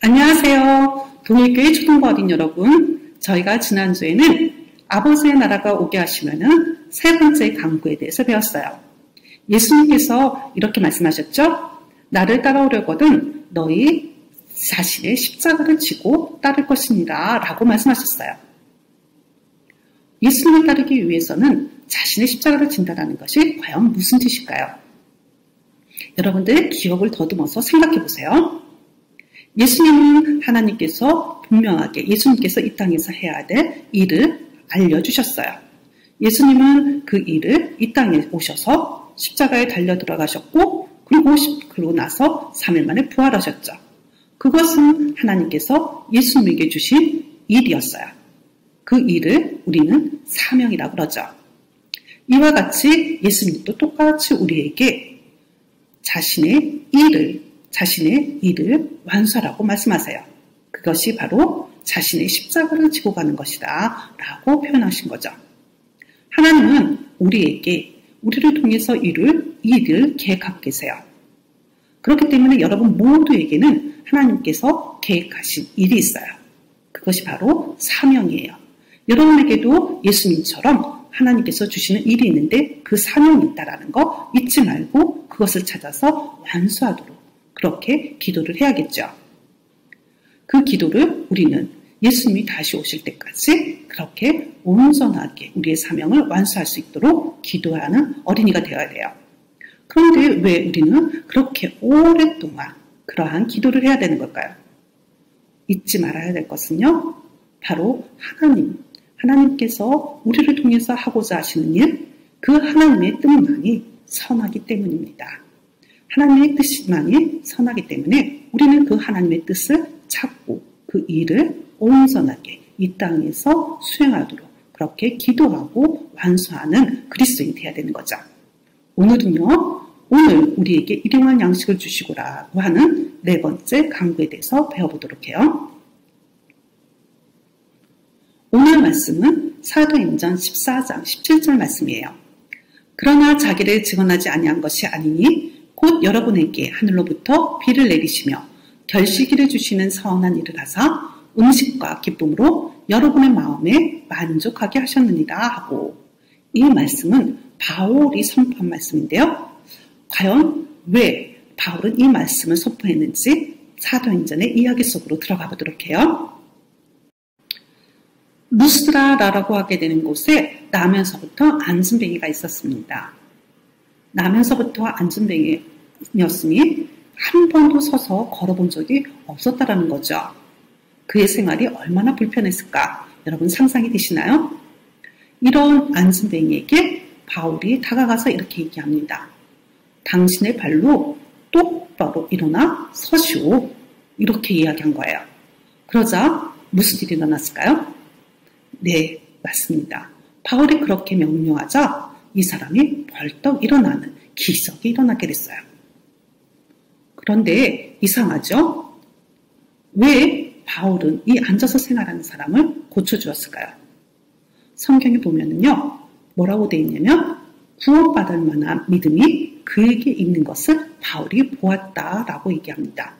안녕하세요. 동일교회 초등부 어린 여러분, 저희가 지난주에는 아버지의 나라가 오게 하시면은 세 번째 강구에 대해서 배웠어요. 예수님께서 이렇게 말씀하셨죠? 나를 따라오려거든 너희 자신의 십자가를 지고 따를 것이니라 라고 말씀하셨어요. 예수님을 따르기 위해서는 자신의 십자가를 진다는 것이 과연 무슨 뜻일까요? 여러분들 기억을 더듬어서 생각해 보세요. 예수님은 하나님께서 분명하게 예수님께서 이 땅에서 해야 될 일을 알려주셨어요. 예수님은 그 일을 이 땅에 오셔서 십자가에 달려 들어가셨고 그리고 나서 3일 만에 부활하셨죠. 그것은 하나님께서 예수님에게 주신 일이었어요. 그 일을 우리는 사명이라고 그러죠. 이와 같이 예수님도 똑같이 우리에게 자신의 일을 완수하라고 말씀하세요. 그것이 바로 자신의 십자가를 지고 가는 것이다 라고 표현하신 거죠. 하나님은 우리를 통해서 이룰 일을 계획하고 계세요. 그렇기 때문에 여러분 모두에게는 하나님께서 계획하신 일이 있어요. 그것이 바로 사명이에요. 여러분에게도 예수님처럼 하나님께서 주시는 일이 있는데 그 사명이 있다는 거 잊지 말고 그것을 찾아서 완수하도록 그렇게 기도를 해야겠죠. 그 기도를 우리는 예수님이 다시 오실 때까지 그렇게 온전하게 우리의 사명을 완수할 수 있도록 기도하는 어린이가 되어야 돼요. 그런데 왜 우리는 그렇게 오랫동안 그러한 기도를 해야 되는 걸까요? 잊지 말아야 될 것은요. 바로 하나님께서 우리를 통해서 하고자 하시는 일, 그 하나님의 뜻만이 선하기 때문입니다. 하나님의 뜻만이 선하기 때문에 우리는 그 하나님의 뜻을 찾고 그 일을 온전하게 이 땅에서 수행하도록 그렇게 기도하고 완수하는 그리스도인이 되어야 되는 거죠. 오늘 우리에게 일용할 양식을 주시고라고 하는 네 번째 강구에 대해서 배워보도록 해요. 오늘 말씀은 사도행전 14장 17절 말씀이에요. 그러나 자기를 증언하지 아니한 것이 아니니 곧 여러분에게 하늘로부터 비를 내리시며 결실기를 주시는 선한 일을 하사 음식과 기쁨으로 여러분의 마음에 만족하게 하셨느니라 하고, 이 말씀은 바울이 선포한 말씀인데요. 과연 왜 바울은 이 말씀을 선포했는지 사도행전의 이야기 속으로 들어가 보도록 해요. 루스드라라고 하게 되는 곳에 나면서부터 안진뱅이가 있었습니다. 나면서부터 안진뱅이였으니 한 번도 서서 걸어본 적이 없었다라는 거죠. 그의 생활이 얼마나 불편했을까? 여러분 상상이 되시나요? 이런 안진뱅이에게 바울이 다가가서 이렇게 얘기합니다. 당신의 발로 똑바로 일어나 서시오. 이렇게 이야기한 거예요. 그러자 무슨 일이 일어났을까요? 네, 맞습니다. 바울이 그렇게 명령하자 이 사람이 벌떡 일어나는 기적이 일어나게 됐어요. 그런데 이상하죠? 왜 바울은 이 앉아서 생활하는 사람을 고쳐주었을까요? 성경에 보면은요, 뭐라고 되어 있냐면 구원받을 만한 믿음이 그에게 있는 것을 바울이 보았다라고 얘기합니다.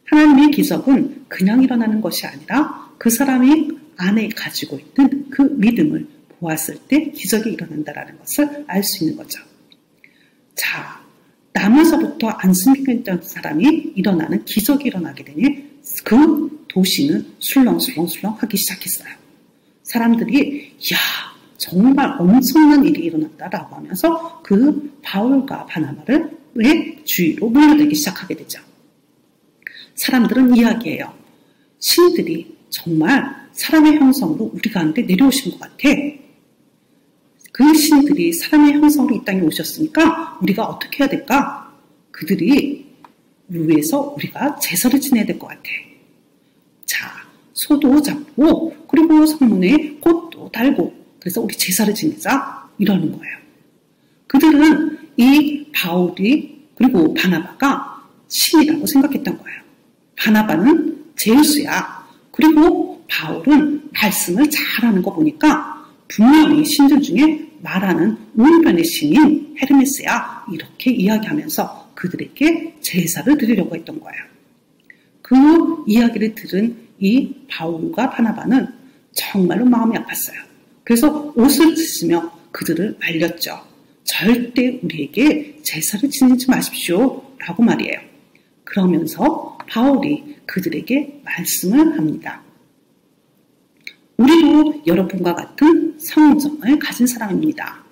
하나님의 기적은 그냥 일어나는 것이 아니라 그 사람이 안에 가지고 있는 그 믿음을 보았을 때 기적이 일어난다는 것을 알 수 있는 거죠. 자, 나면서부터 안진뱅이였던 사람이 일어나는 기적이 일어나게 되니 그 도시는 술렁술렁 하기 시작했어요. 사람들이 야, 정말 엄청난 일이 일어났다라고 하면서 그 바울과 바나바를 주위로 몰려들기 시작하게 되죠. 사람들은 이야기해요. 신들이 정말 사람의 형성으로 우리 가운데 내려오신 것 같아. 그 신들이 사람의 형성으로 이 땅에 오셨으니까 우리가 어떻게 해야 될까? 그들이 위해서 우리가 제사를 지내야 될 것 같아. 자, 소도 잡고 그리고 성문에 꽃도 달고 그래서 우리 제사를 지내자 이러는 거예요. 그들은 이 바울이 그리고 바나바가 신이라고 생각했던 거예요. 바나바는 제우스야. 그리고 바울은 말씀을 잘하는 거 보니까 분명히 신들 중에 말하는 운변의 신인 헤르메스야. 이렇게 이야기하면서 그들에게 제사를 드리려고 했던 거예요. 그 이야기를 들은 이 바울과 바나바는 정말로 마음이 아팠어요. 그래서 옷을 찢으며 그들을 말렸죠. 절대 우리에게 제사를 지내지 마십시오. 라고 말이에요. 그러면서 바울이 그들에게 말씀을 합니다. 우리도 여러분과 같은 성정을 가진 사람입니다.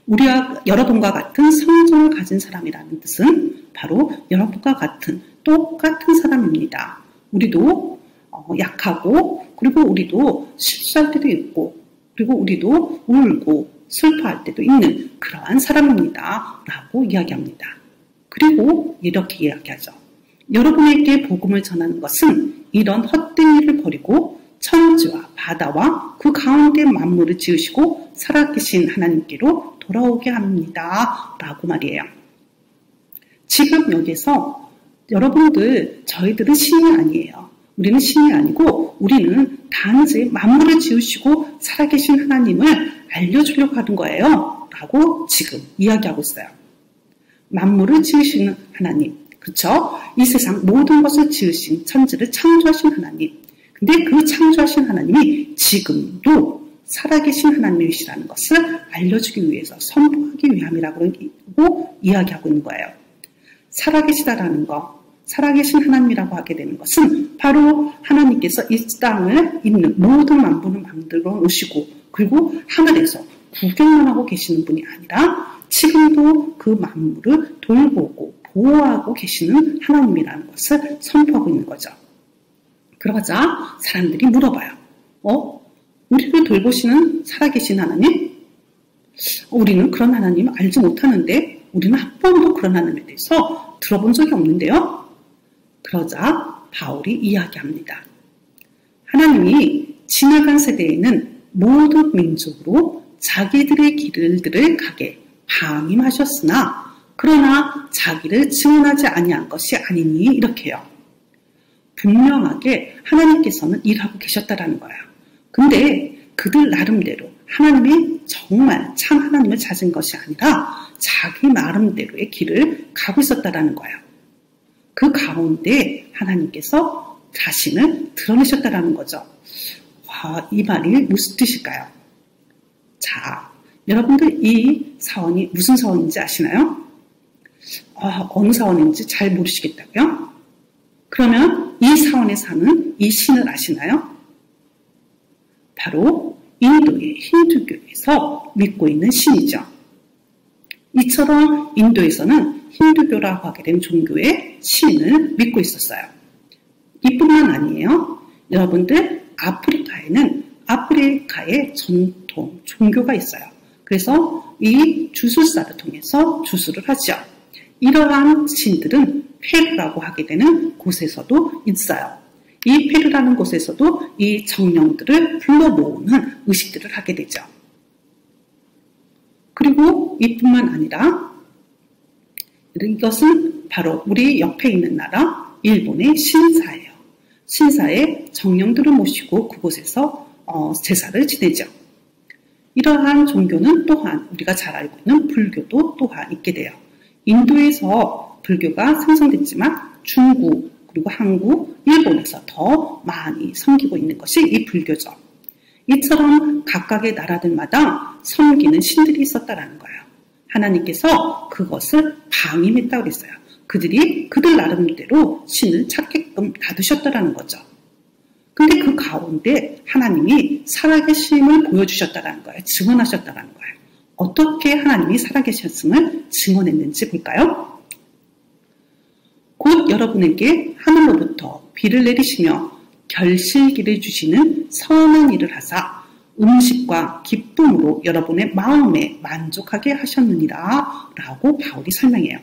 우리와 여러분과 같은 성정을 가진 사람이라는 뜻은 바로 여러분과 같은 똑같은 사람입니다. 우리도 약하고 그리고 우리도 실수할 때도 있고 그리고 우리도 울고 슬퍼할 때도 있는 그러한 사람입니다. 라고 이야기합니다. 그리고 이렇게 이야기하죠. 여러분에게 복음을 전하는 것은 이런 헛된 일을 버리고 천지와 바다와 그 가운데 만물을 지으시고 살아계신 하나님께로 돌아오게 합니다. 라고 말이에요. 지금 여기서 여러분들 저희들은 신이 아니에요. 우리는 신이 아니고 우리는 단지 만물을 지으시고 살아계신 하나님을 알려주려고 하는 거예요. 라고 지금 이야기하고 있어요. 만물을 지으시는 하나님. 그렇죠? 이 세상 모든 것을 지으신 천지를 창조하신 하나님. 근데 그 창조하신 하나님이 지금도 살아계신 하나님이시라는 것을 알려주기 위해서 선포하기 위함이라고 이야기하고 있는 거예요. 살아계시다라는 거, 살아계신 하나님이라고 하게 되는 것은 바로 하나님께서 이 땅을 있는 모든 만물을 만들어 놓으시고 그리고 하늘에서 구경만 하고 계시는 분이 아니라 지금도 그 만물을 돌보고 보호하고 계시는 하나님이라는 것을 선포하고 있는 거죠. 그러자 사람들이 물어봐요. 우리를 돌보시는 살아계신 하나님? 우리는 그런 하나님 알지 못하는데 우리는 한 번도 그런 하나님에 대해서 들어본 적이 없는데요. 그러자 바울이 이야기합니다. 하나님이 지나간 세대에는 모든 민족으로 자기들의 길들을 가게 방임하셨으나 그러나 자기를 증언하지 아니한 것이 아니니 이렇게요. 분명하게 하나님께서는 일하고 계셨다라는 거예요. 근데 그들 나름대로 하나님이 정말 참 하나님을 찾은 것이 아니라 자기 나름대로의 길을 가고 있었다라는 거예요. 그 가운데 하나님께서 자신을 드러내셨다라는 거죠. 와, 이 말이 무슨 뜻일까요? 자, 여러분들 이 사원이 무슨 사원인지 아시나요? 어느 사원인지 잘 모르시겠다고요? 그러면 이 사원에 사는 이 신을 아시나요? 바로 인도의 힌두교에서 믿고 있는 신이죠. 이처럼 인도에서는 힌두교라고 하게 된 종교의 신을 믿고 있었어요. 이뿐만 아니에요. 여러분들 아프리카에는 아프리카의 전통 종교가 있어요. 그래서 이 주술사를 통해서 주술을 하죠. 이러한 신들은 페루라고 하게 되는 곳에서도 있어요. 이 페루라는 곳에서도 이 정령들을 불러 모으는 의식들을 하게 되죠. 그리고 이뿐만 아니라 이것은 바로 우리 옆에 있는 나라 일본의 신사예요. 신사에 정령들을 모시고 그곳에서 제사를 지내죠. 이러한 종교는 또한 우리가 잘 알고 있는 불교도 또한 있게 돼요. 인도에서 불교가 생성됐지만 중국 그리고 한국, 일본에서 더 많이 섬기고 있는 것이 이 불교죠. 이처럼 각각의 나라들마다 섬기는 신들이 있었다라는 거예요. 하나님께서 그것을 방임했다고 그랬어요. 그들이 그들 나름대로 신을 찾게끔 놔두셨다라는 거죠. 근데 그 가운데 하나님이 살아계심을 보여주셨다라는 거예요. 증언하셨다라는 거예요. 어떻게 하나님이 살아계셨음을 증언했는지 볼까요? 곧 여러분에게 하늘로부터 비를 내리시며 결실기를 주시는 선한 일을 하사 음식과 기쁨으로 여러분의 마음에 만족하게 하셨느니라 라고 바울이 설명해요.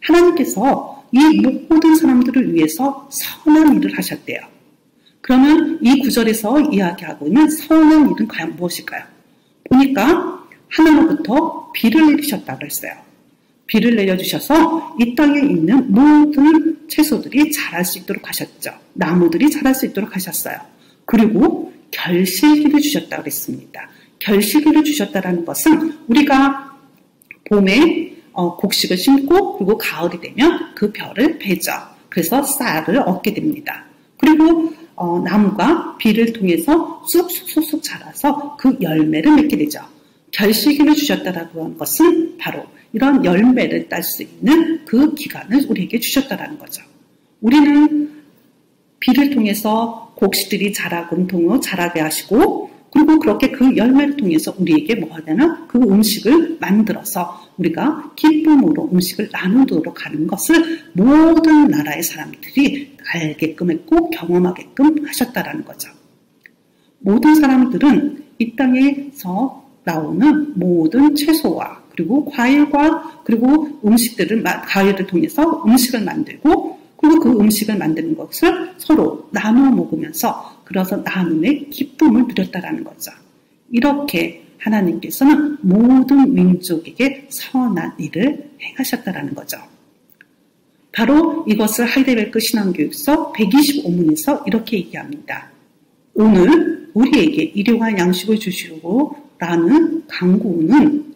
하나님께서 이 모든 사람들을 위해서 선한 일을 하셨대요. 그러면 이 구절에서 이야기하고 있는 선한 일은 과연 무엇일까요? 보니까 하나님부터 비를 내리셨다고 했어요. 비를 내려주셔서 이 땅에 있는 모든 채소들이 자랄 수 있도록 하셨죠. 나무들이 자랄 수 있도록 하셨어요. 그리고 결실기를 주셨다고 했습니다. 결실기를 주셨다는 것은 우리가 봄에 곡식을 심고 그리고 가을이 되면 그 벼를 베죠. 그래서 쌀을 얻게 됩니다. 그리고 나무가 비를 통해서 쑥쑥쑥쑥 자라서 그 열매를 맺게 되죠. 결실기를 주셨다라고 하는 것은 바로 이런 열매를 딸 수 있는 그 기간을 우리에게 주셨다라는 거죠. 우리는 비를 통해서 곡식들이 자라게 하시고 그리고 그렇게 그 열매를 통해서 우리에게 뭐 하냐면 그 음식을 만들어서 우리가 기쁨으로 음식을 나누도록 하는 것을 모든 나라의 사람들이 알게끔 했고 경험하게끔 하셨다라는 거죠. 모든 사람들은 이 땅에서 나오는 모든 채소와 그리고 과일과 그리고 과일을 통해서 음식을 만들고 그리고 그 음식을 만드는 것을 서로 나눠 먹으면서 그래서 나눔의 기쁨을 누렸다라는 거죠. 이렇게 하나님께서는 모든 민족에게 선한 일을 행하셨다라는 거죠. 바로 이것을 하이델베르크 신앙교육서 125문에서 이렇게 얘기합니다. 오늘 우리에게 일용할 양식을 주시고 라는 강구는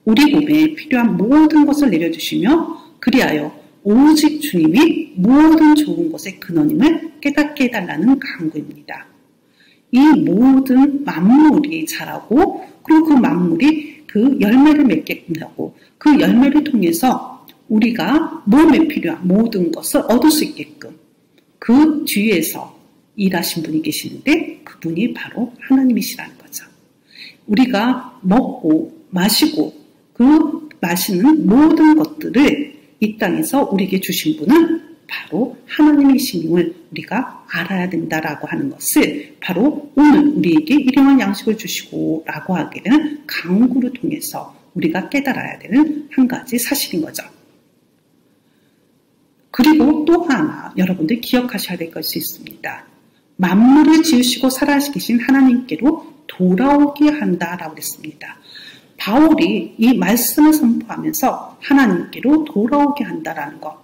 우리 몸에 필요한 모든 것을 내려주시며 그리하여 오직 주님이 모든 좋은 것의 근원임을 깨닫게 해달라는 강구입니다. 이 모든 만물이 자라고 그리고 그 만물이 그 열매를 맺게끔 하고 그 열매를 통해서 우리가 몸에 필요한 모든 것을 얻을 수 있게끔 그 뒤에서 일하신 분이 계시는데 그분이 바로 하나님이시라는 거죠. 우리가 먹고 마시고 그 마시는 모든 것들을 이 땅에서 우리에게 주신 분은 바로 하나님이심을 우리가 알아야 된다라고 하는 것을 바로 오늘 우리에게 일용할 양식을 주시고 라고 하게 되는 강구를 통해서 우리가 깨달아야 되는 한 가지 사실인 거죠. 그리고 또 하나 여러분들 기억하셔야 될 것이 있습니다. 만물을 지으시고 살아계신 하나님께로 돌아오게 한다라고 했습니다. 바울이 이 말씀을 선포하면서 하나님께로 돌아오게 한다라는 것.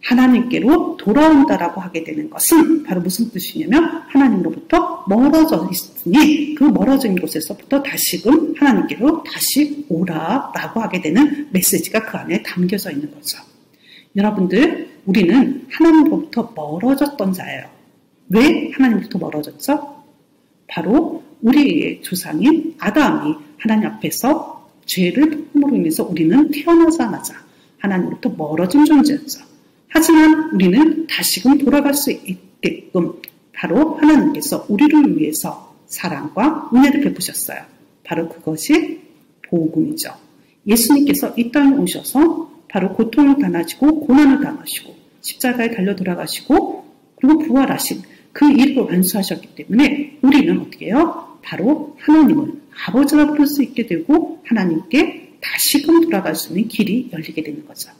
하나님께로 돌아온다라고 하게 되는 것은 바로 무슨 뜻이냐면 하나님으로부터 멀어져 있으니 그 멀어진 곳에서부터 다시금 하나님께로 다시 오라라고 하게 되는 메시지가 그 안에 담겨져 있는 거죠. 여러분들 우리는 하나님으로부터 멀어졌던 자예요. 왜 하나님부터 멀어졌죠? 바로 우리의 조상인 아담이 하나님 앞에서 죄를 범함으로 인해서 우리는 태어나자마자 하나님으로부터 멀어진 존재였죠. 하지만 우리는 다시금 돌아갈 수 있게끔 바로 하나님께서 우리를 위해서 사랑과 은혜를 베푸셨어요. 바로 그것이 복음이죠. 예수님께서 이 땅에 오셔서 바로 고통을 당하시고 고난을 당하시고 십자가에 달려 돌아가시고 그리고 부활하신 그 일을 완수하셨기 때문에 우리는 어떻게 해요? 바로 하나님을 아버지라 부를 수 있게 되고 하나님께 다시금 돌아갈 수 있는 길이 열리게 되는 거죠.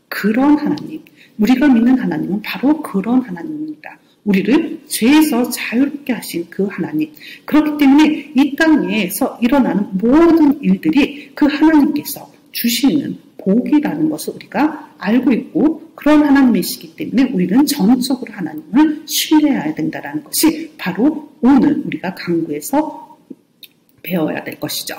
그런 하나님, 우리가 믿는 하나님은 바로 그런 하나님입니다. 우리를 죄에서 자유롭게 하신 그 하나님. 그렇기 때문에 이 땅에서 일어나는 모든 일들이 그 하나님께서 주시는 복이라는 것을 우리가 알고 있고 그런 하나님이시기 때문에 우리는 전적으로 하나님을 신뢰해야 된다는 것이 바로 오늘 우리가 강구에서 배워야 될 것이죠.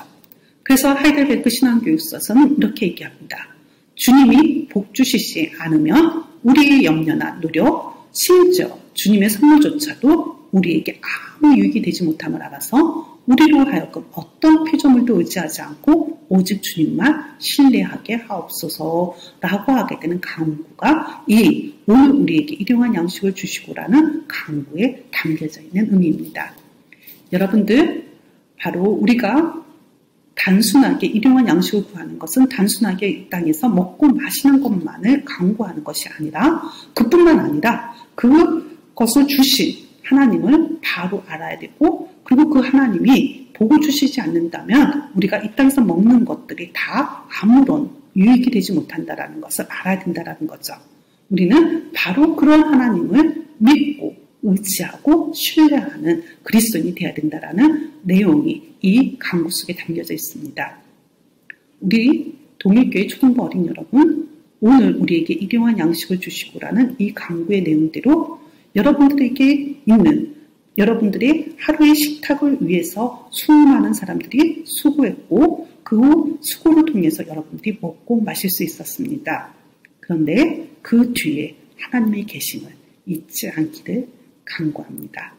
그래서 하이델베르크 신앙교육서에서는 이렇게 얘기합니다. 주님이 복 주시지 않으면 우리의 염려나 노력, 심지어 주님의 선물조차도 우리에게 아무 유익이 되지 못함을 알아서 우리로 하여금 어떤 피조물도 의지하지 않고 오직 주님만 신뢰하게 하옵소서라고 하게 되는 강구가 이 오늘 우리에게 일용할 양식을 주시고라는 강구에 담겨져 있는 의미입니다. 여러분들 바로 우리가 단순하게 일용할 양식을 구하는 것은 단순하게 이 땅에서 먹고 마시는 것만을 강구하는 것이 아니라 그뿐만 아니라 그것을 주신 하나님을 바로 알아야 되고 그리고 그 하나님이 복을 주시지 않는다면 우리가 이 땅에서 먹는 것들이 다 아무런 유익이 되지 못한다는 것을 알아야 된다는 거죠. 우리는 바로 그런 하나님을 믿고 의지하고 신뢰하는 그리스도인이 되어야 된다라는 내용이 이 강구 속에 담겨져 있습니다. 우리 동일교회 초등부 어린 여러분, 오늘 우리에게 일용할 양식을 주시고라는 이 강구의 내용대로 여러분들에게 있는 여러분들의 하루의 식탁을 위해서 수많은 사람들이 수고했고 그 후 수고를 통해서 여러분들이 먹고 마실 수 있었습니다. 그런데 그 뒤에 하나님의 계심을 잊지 않기를 간구합니다.